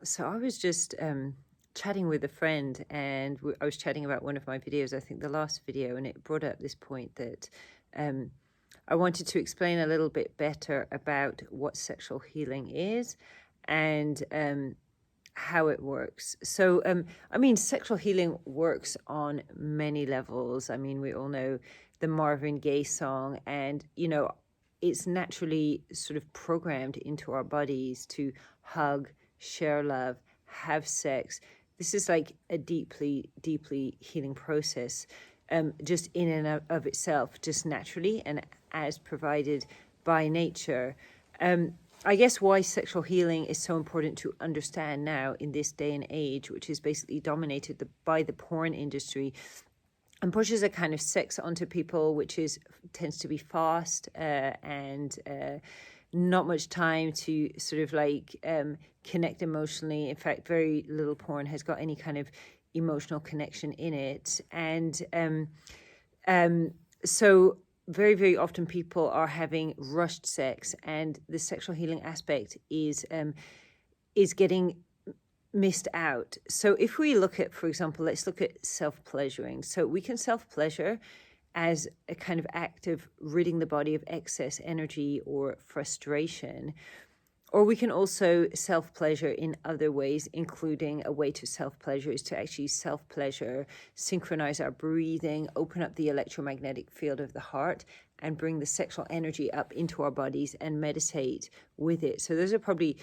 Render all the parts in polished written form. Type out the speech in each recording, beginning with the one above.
So I was just chatting with a friend, and I was chatting about one of my videos, I think the last video, and it brought up this point that um, I wanted to explain a little bit better about what sexual healing is and how it works. So, I mean, sexual healing works on many levels. I mean, we all know the Marvin Gaye song, and, it's naturally sort of programmed into our bodies to hug, share love, have sex. This is like a deeply, deeply healing process, just in and of itself, just naturally and as provided by nature. I guess why sexual healing is so important to understand now in this day and age, which is basically dominated by the porn industry and pushes a kind of sex onto people, which tends to be fast and not much time to sort of connect emotionally. In fact, very little porn has got any kind of emotional connection in it. And so very, very often people are having rushed sex, and the sexual healing aspect is getting missed out. So if we look at, for example, let's look at self-pleasuring. So we can self-pleasure as a kind of act of ridding the body of excess energy or frustration. Or we can also self-pleasure in other ways, including a way to self-pleasure is to actually self-pleasure, synchronize our breathing, open up the electromagnetic field of the heart, and bring the sexual energy up into our bodies and meditate with it. So those are probably,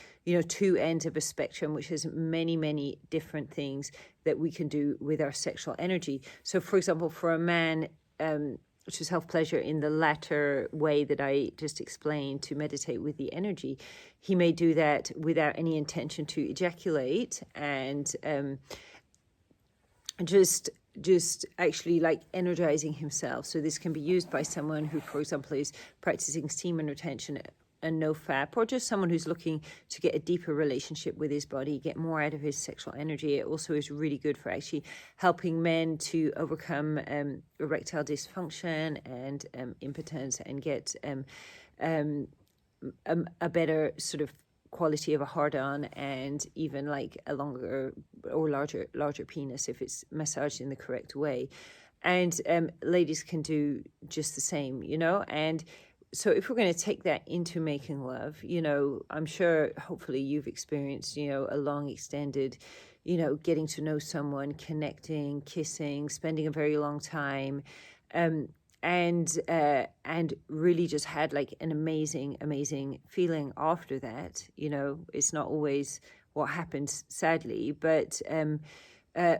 two ends of a spectrum, which has many, many different things that we can do with our sexual energy. So, for example, for a man, to self-pleasure in the latter way that I just explained, to meditate with the energy, he may do that without any intention to ejaculate, and just actually like energizing himself. So this can be used by someone who, for example, is practicing semen retention and no FAP, or just someone who's looking to get a deeper relationship with his body, get more out of his sexual energy. It also is really good for actually helping men to overcome erectile dysfunction and impotence, and get a better sort of quality of a hard-on, and even like a longer or larger penis if it's massaged in the correct way. And ladies can do just the same, and so if we're going to take that into making love, I'm sure hopefully you've experienced, a long extended, getting to know someone, connecting, kissing, spending a very long time, and really just had like an amazing feeling after that. It's not always what happens, sadly, but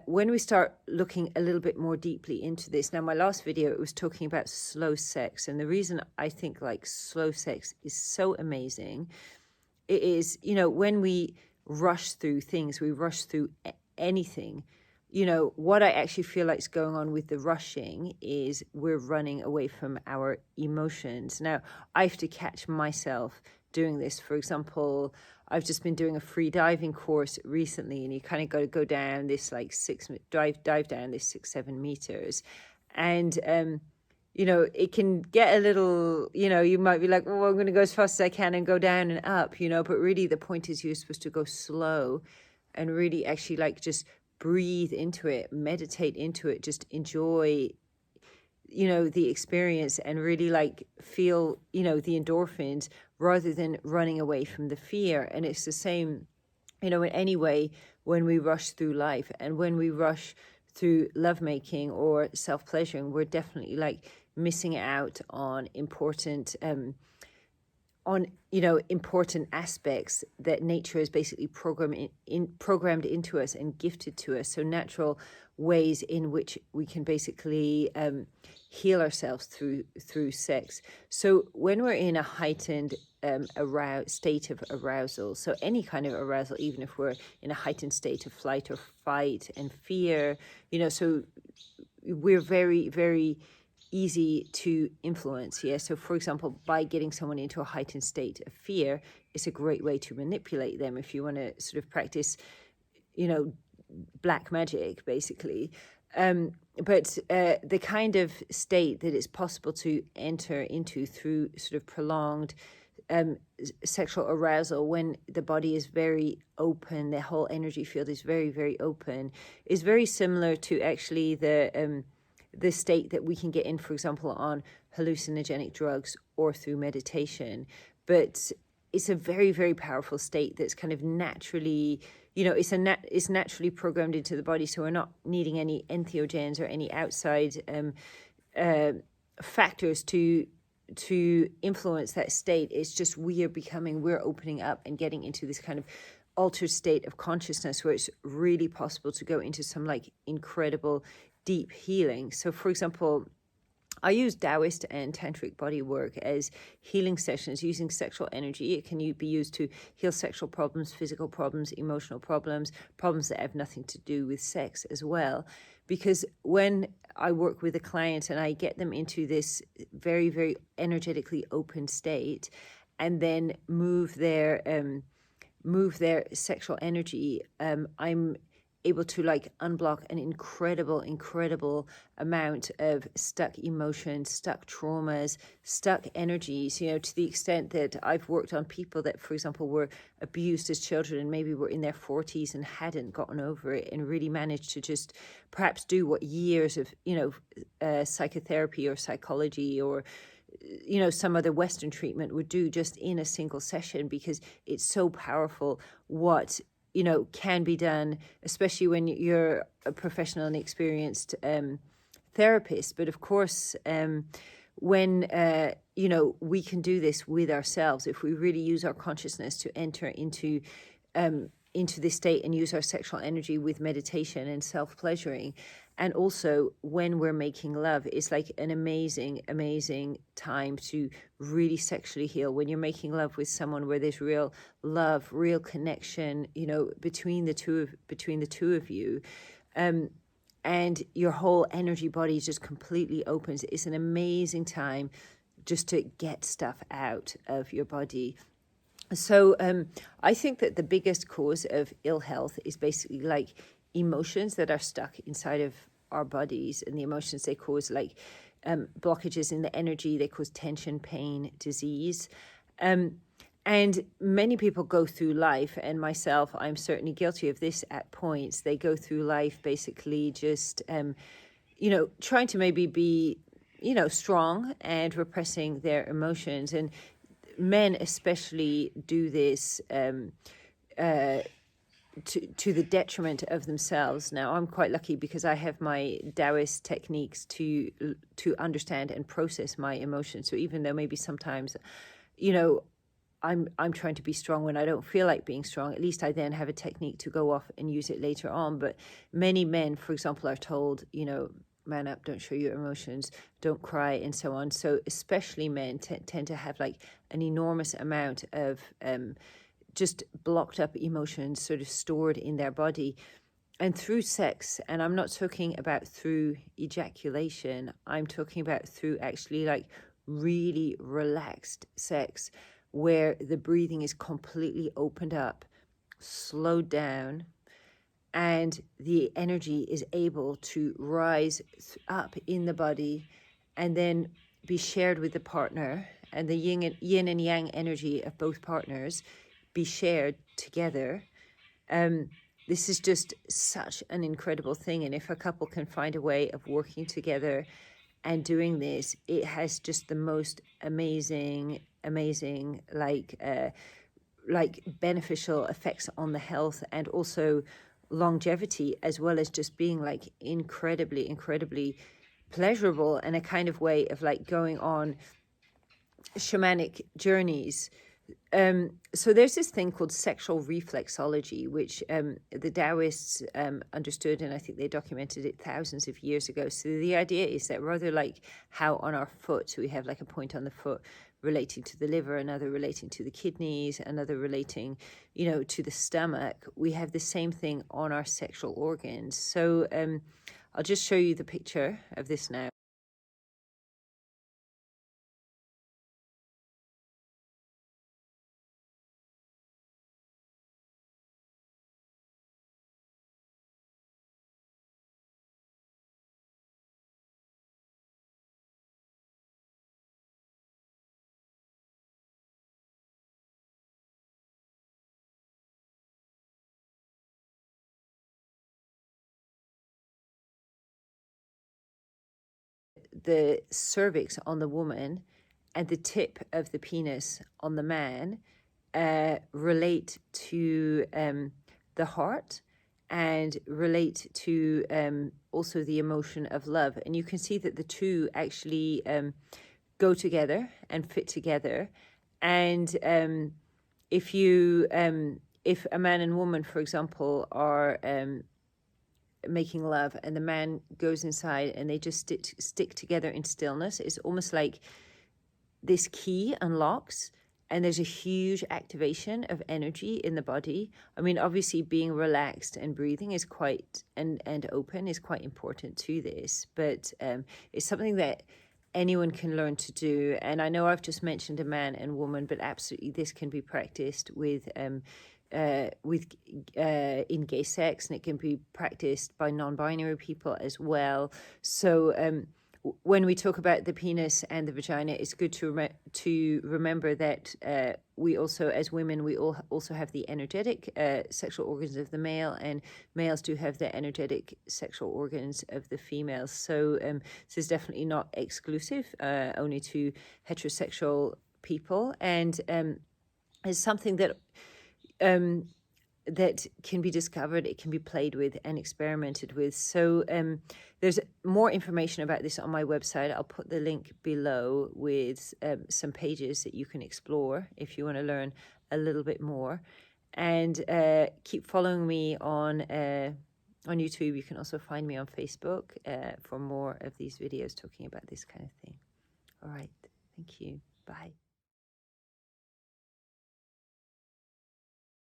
when we start looking a little bit more deeply into this, now my last video, it was talking about slow sex, and the reason I think like slow sex is so amazing, it is, when we rush through things, we rush through anything, what I actually feel like is going on with the rushing is we're running away from our emotions. Now, I have to catch myself doing this. For example, I've just been doing a free diving course recently, and you kind of got to go down this like dive down this 6-7 meters. And, it can get a little, you might be like, oh, I'm going to go as fast as I can and go down and up, but really the point is you're supposed to go slow and really actually like just breathe into it, meditate into it, just enjoy, the experience, and really like feel, the endorphins rather than running away from the fear. And it's the same, in any way when we rush through life and when we rush through lovemaking or self-pleasuring, we're definitely like missing out on important important aspects that nature is basically programmed into us and gifted to us. So natural ways in which we can basically heal ourselves through sex. So when we're in a heightened state of arousal, so any kind of arousal, even if we're in a heightened state of flight or fight and fear, so we're very, very easy to influence. Yeah. So for example, by getting someone into a heightened state of fear, it's a great way to manipulate them if you want to sort of practice, black magic, basically. But the kind of state that it's possible to enter into through sort of prolonged sexual arousal, when the body is very open, the whole energy field is very, very open, is very similar to actually the state that we can get in, for example, on hallucinogenic drugs or through meditation. But it's a very, very powerful state that's kind of naturally, it's naturally programmed into the body. So we're not needing any entheogens or any outside factors to influence that state. It's just we're opening up and getting into this kind of altered state of consciousness where it's really possible to go into some like incredible deep healing. So for example, I use Taoist and Tantric body work as healing sessions using sexual energy. It can be used to heal sexual problems, physical problems, emotional problems, problems that have nothing to do with sex as well. Because when I work with a client and I get them into this very, very energetically open state, and then move their sexual energy, I'm able to like unblock an incredible amount of stuck emotions, stuck traumas, stuck energies, to the extent that I've worked on people that, for example, were abused as children and maybe were in their 40s and hadn't gotten over it, and really managed to just perhaps do what years of, psychotherapy or psychology or some other Western treatment would do just in a single session, because it's so powerful what can be done, especially when you're a professional and experienced therapist. But of course, when we can do this with ourselves, if we really use our consciousness to enter into this state and use our sexual energy with meditation and self-pleasuring. And also when we're making love, it's like an amazing time to really sexually heal. When you're making love with someone where there's real love, real connection, between the two of you, and your whole energy body just completely opens. It's an amazing time just to get stuff out of your body. So I think that the biggest cause of ill health is basically like emotions that are stuck inside of our bodies, and the emotions they cause, like blockages in the energy, they cause tension, pain, disease. And many people go through life, and myself, I'm certainly guilty of this at points. They go through life basically just, trying to maybe be, strong and repressing their emotions. And men especially do this to the detriment of themselves. Now, I'm quite lucky because I have my Taoist techniques to understand and process my emotions. So even though maybe sometimes, I'm trying to be strong when I don't feel like being strong, at least I then have a technique to go off and use it later on. But many men, for example, are told, man up, don't show your emotions, don't cry, and so on. So especially men tend to have like an enormous amount of just blocked up emotions sort of stored in their body. And through sex, and I'm not talking about through ejaculation, I'm talking about through actually like really relaxed sex, where the breathing is completely opened up, slowed down, and the energy is able to rise up in the body and then be shared with the partner, and the yin and yang energy of both partners be shared together. This is just such an incredible thing. And if a couple can find a way of working together and doing this, it has just the most amazing, like beneficial effects on the health, and also longevity, as well as just being like incredibly pleasurable, and a kind of way of like going on shamanic journeys. So there's this thing called sexual reflexology, which the Taoists understood, and I think they documented it thousands of years ago. So the idea is that rather like how on our foot, so we have like a point on the foot relating to the liver, another relating to the kidneys, another relating, to the stomach, we have the same thing on our sexual organs. So I'll just show you the picture of this now. the cervix on the woman and the tip of the penis on the man relate to the heart and relate to also the emotion of love. And you can see that the two actually go together and fit together. And if a man and woman, for example, are making love and the man goes inside and they just stick together in stillness, it's almost like this key unlocks and there's a huge activation of energy in the body. I mean, obviously being relaxed and breathing is quite, and open is quite important to this, but it's something that anyone can learn to do. And I know I've just mentioned a man and woman, but absolutely this can be practiced with in gay sex, and it can be practiced by non-binary people as well. So when we talk about the penis and the vagina, it's good to remember that we also, as women, we all also have the energetic sexual organs of the male, and males do have the energetic sexual organs of the females. So this is definitely not exclusive only to heterosexual people, and it's something that that can be discovered, it can be played with and experimented with. So there's more information about this on my website. I'll put the link below with some pages that you can explore if you want to learn a little bit more. And keep following me on YouTube. You can also find me on Facebook for more of these videos talking about this kind of thing. All right. Thank you. Bye.